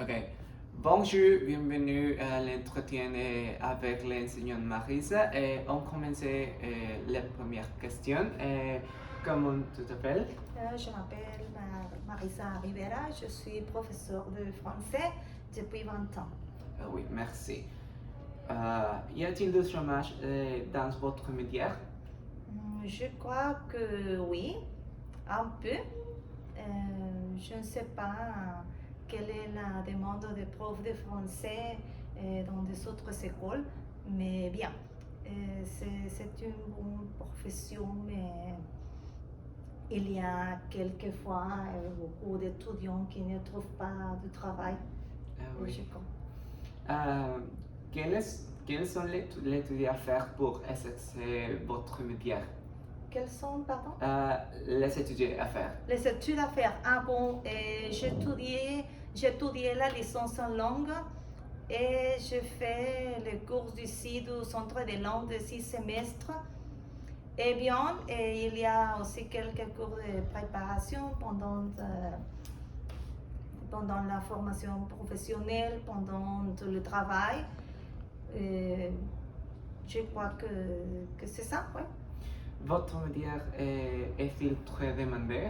Ok. Bonjour, bienvenue à l'entretien avec l'enseignante Marisa. Et on commence la première question. Comment tu t'appelles? Je m'appelle Marisa Rivera, je suis professeure de français depuis 20 ans. Oui, merci. Y a-t-il du chômage dans votre métier? Je crois que oui, un peu. Je ne sais pas quelle est la demande des profs de français dans des autres écoles, mais bien, c'est une bonne profession, mais il y a quelquefois beaucoup d'étudiants qui ne trouvent pas de travail. Oui. Je crois. Quels sont les études à faire pour exercer votre métier? Quels sont, pardon? Les études à faire. Les études à faire. Ah bon, j'étudiais la licence en langue et je fais les cours ici du centre de langue de 6 semestres. Et bien, il y a aussi quelques cours de préparation pendant la formation professionnelle, pendant le travail. Je crois que c'est ça, oui. Votre métier est-il très demandé?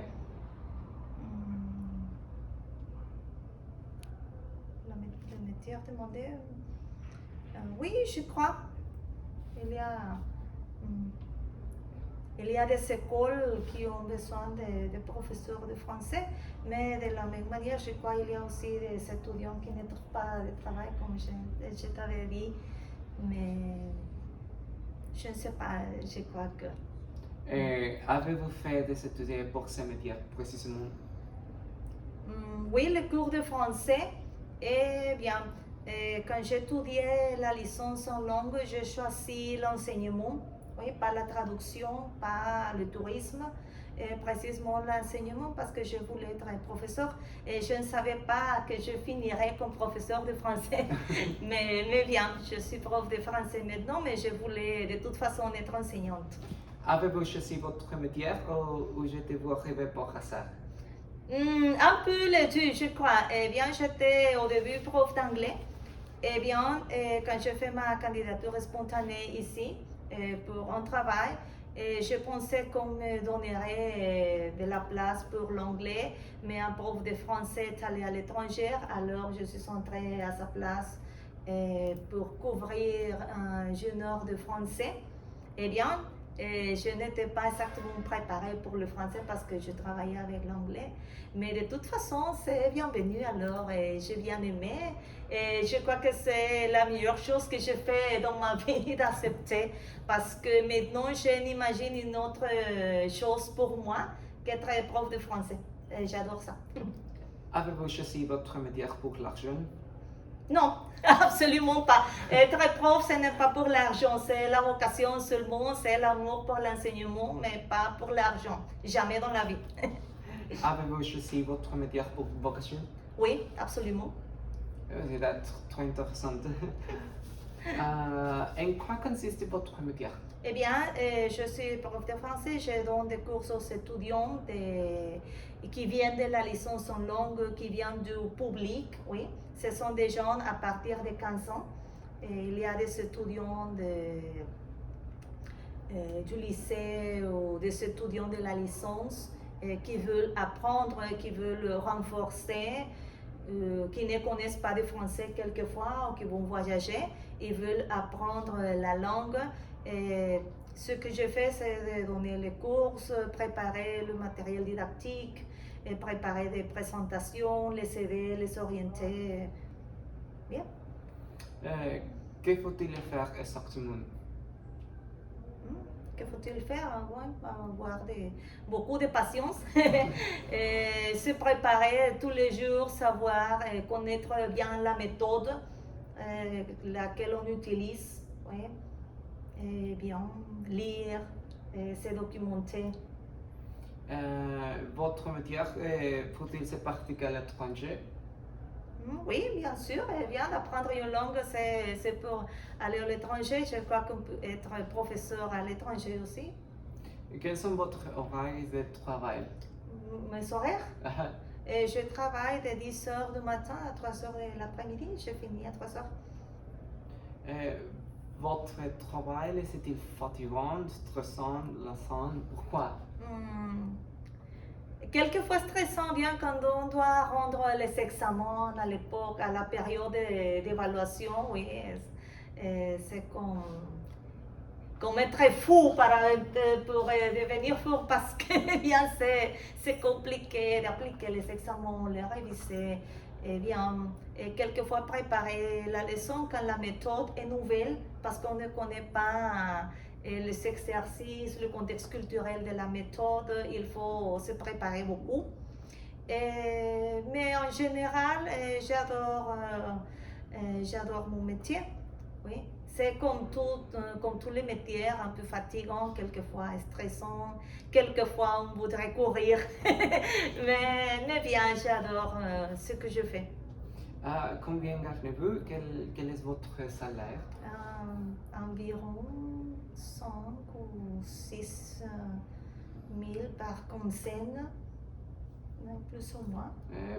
Le métier demandé, oui, je crois. Il y a des écoles qui ont besoin de professeurs de français, mais de la même manière, je crois qu'il y a aussi des étudiants qui ne trouvent pas de travail, comme je t'avais dit, mais je ne sais pas, je crois que... Avez-vous fait des études pour ce métier précisément? Oui, le cours de français, et bien, quand j'étudiais la licence en langue, j'ai choisi l'enseignement, oui, pas la traduction, pas le tourisme, et précisément l'enseignement parce que je voulais être professeur et je ne savais pas que je finirais comme professeur de français. mais bien, je suis prof de français maintenant, mais je voulais de toute façon être enseignante. Avez-vous choisi votre métier ou j'étais-vous arrivé par hasard? Un peu les deux, je crois. Eh bien, j'étais au début prof d'anglais. Eh bien, quand j'ai fait ma candidature spontanée ici pour un travail, je pensais qu'on me donnerait de la place pour l'anglais, mais un prof de français est allé à l'étranger, alors je suis entrée à sa place pour couvrir un junior de français. Eh bien, je n'étais pas exactement préparée pour le français parce que je travaillais avec l'anglais. Mais de toute façon, c'est bienvenu alors et j'ai bien aimé. Et je crois que c'est la meilleure chose que j'ai fait dans ma vie d'accepter parce que maintenant, je n'imagine une autre chose pour moi qu'être prof de français. Et j'adore ça. Avez-vous choisi votre métier pour l'argent? Non, absolument pas. Être prof, ce n'est pas pour l'argent, c'est la vocation seulement, c'est l'amour pour l'enseignement, mais pas pour l'argent. Jamais dans la vie. Avez-vous choisi votre métier pour vocation? Oui, absolument. C'est très intéressant. En quoi consiste votre métier? Eh bien, je suis prof de français, je donne des cours aux étudiants qui viennent de la licence en langue, qui viennent du public, oui. Ce sont des jeunes à partir de 15 ans. Et il y a des étudiants du lycée ou des étudiants de la licence qui veulent apprendre, qui veulent renforcer, qui ne connaissent pas de français quelquefois ou qui vont voyager, ils veulent apprendre la langue. Et ce que je fais, c'est de donner les cours, préparer le matériel didactique, et préparer des présentations, les aider, les orienter. Bien. Que faut-il faire exactement? Que faut-il faire? Ouais, avoir beaucoup de patience, se préparer tous les jours, savoir connaître bien la méthode laquelle on utilise, ouais. Et bien lire, se documenter. Votre métier faut-il se pratiquer à l'étranger? Oui, bien sûr, et bien d'apprendre une langue, c'est pour aller à l'étranger. Je crois qu'on peut être professeur à l'étranger aussi. Quels sont votre horaires de travail? Mes horaires? Et je travaille de 10 heures du matin à 3 heures de l'après-midi. Je finis à 3 heures. Votre travail est-il fatigant, stressant, lassant? Pourquoi? Quelquefois stressant, bien quand on doit rendre les examens à l'époque, à la période d'évaluation, oui, c'est qu'on est très fou pour devenir fou parce que bien c'est compliqué d'appliquer les examens, les réviser, et bien et quelquefois préparer la leçon quand la méthode est nouvelle parce qu'on ne connaît pas les exercices, le contexte culturel de la méthode, il faut se préparer beaucoup. Mais en général, j'adore mon métier. Oui. C'est comme tous les métiers, un peu fatigant, quelquefois stressant, quelquefois on voudrait courir. mais bien, j'adore ce que je fais. Combien gagnez-vous? Quel est votre salaire? Environ 5 ou 6 000 par quinzaine, plus ou moins.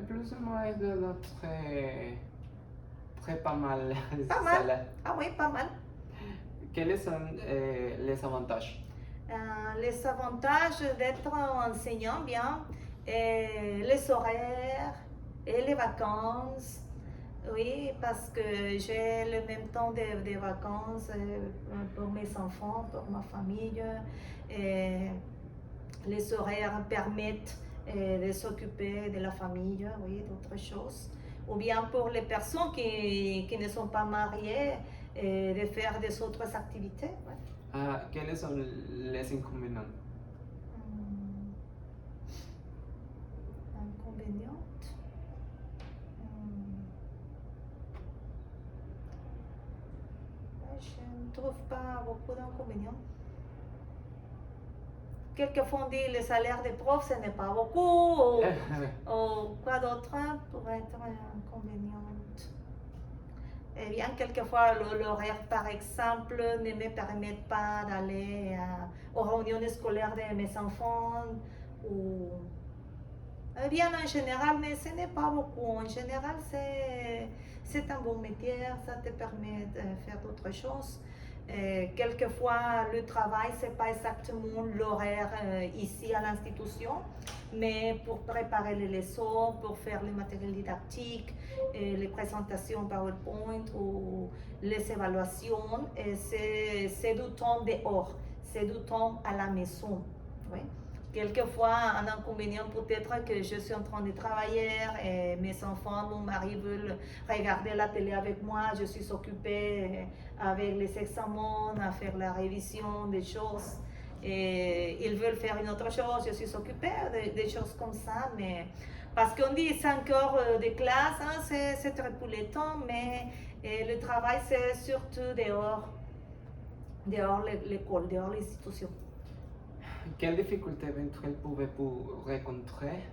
Plus ou moins très pas mal. Pas mal. Ah oui, pas mal. Quels sont les avantages? Les avantages d'être enseignant, bien, les horaires et les vacances. Oui, parce que j'ai le même temps de vacances pour mes enfants, pour ma famille. Et les horaires permettent de s'occuper de la famille, oui, d'autres choses. Ou bien pour les personnes qui ne sont pas mariées, de faire des autres activités. Ouais. Quels sont les inconvénients? Inconvénients? Je ne trouve pas beaucoup d'inconvénients. Quelquefois on dit le salaire des profs, ce n'est pas beaucoup, ou quoi d'autre pourrait être inconvénient. Eh bien, quelquefois l'horaire, par exemple, ne me permet pas d'aller aux réunions scolaires de mes enfants, ou eh bien, en général, mais ce n'est pas beaucoup. En général, c'est un bon métier, ça te permet de faire d'autres choses. Quelquefois, le travail, ce n'est pas exactement l'horaire ici à l'institution, mais pour préparer les leçons, pour faire le matériel didactique, les présentations PowerPoint ou les évaluations, c'est du temps dehors, c'est du temps à la maison. Oui. Quelquefois, un inconvénient peut-être que je suis en train de travailler et mes enfants, mon mari veulent regarder la télé avec moi, je suis occupée avec les examens, à faire la révision des choses. Et ils veulent faire une autre chose, je suis occupée des choses comme ça, mais parce qu'on dit 5 heures de classe, hein, c'est très peu le temps, mais le travail c'est surtout dehors l'école, dehors l'institution. Quelles difficultés éventuelles pouvez-vous rencontrer?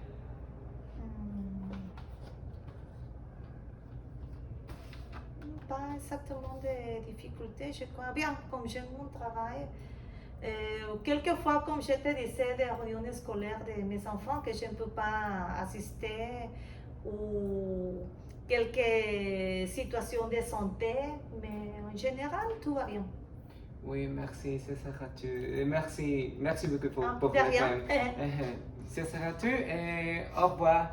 Pas exactement des difficultés, je crois. Bien, comme j'aime mon travail, quelquefois, comme je te disais, des réunions scolaires de mes enfants que je ne peux pas assister, ou quelques situations de santé, mais en général, tout va bien. Oui, merci, c'est ça. Merci beaucoup pour De rien. C'est ça et au revoir.